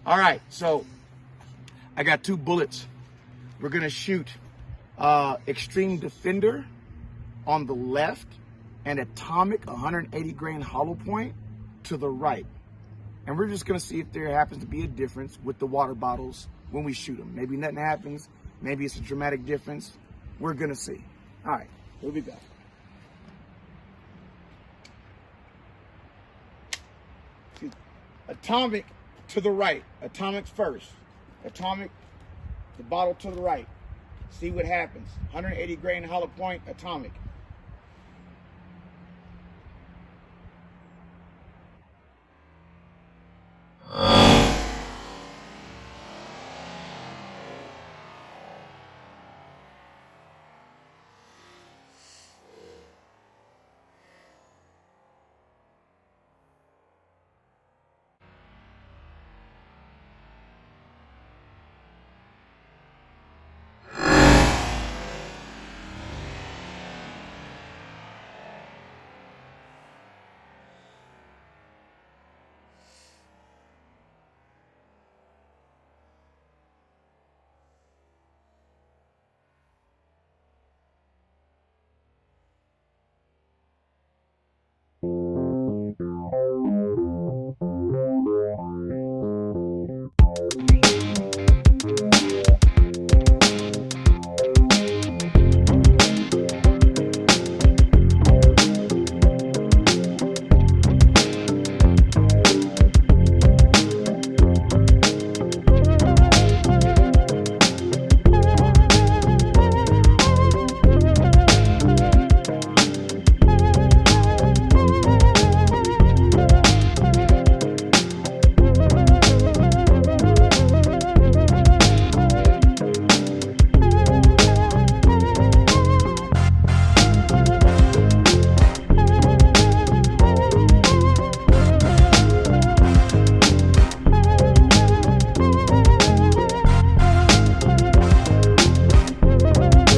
All right, so I got 2 bullets. We're gonna shoot Xtreme Defender on the left and Atomic 180 grain hollow point to the right. And we're just gonna see if there happens to be a difference with the water bottles when we shoot them. Maybe nothing happens, maybe it's a dramatic difference. We're gonna see. All right, we'll be back. Atomic to the right. Atomic first. Atomic, the bottle to the right. See what happens. 180 grain hollow point, Atomic.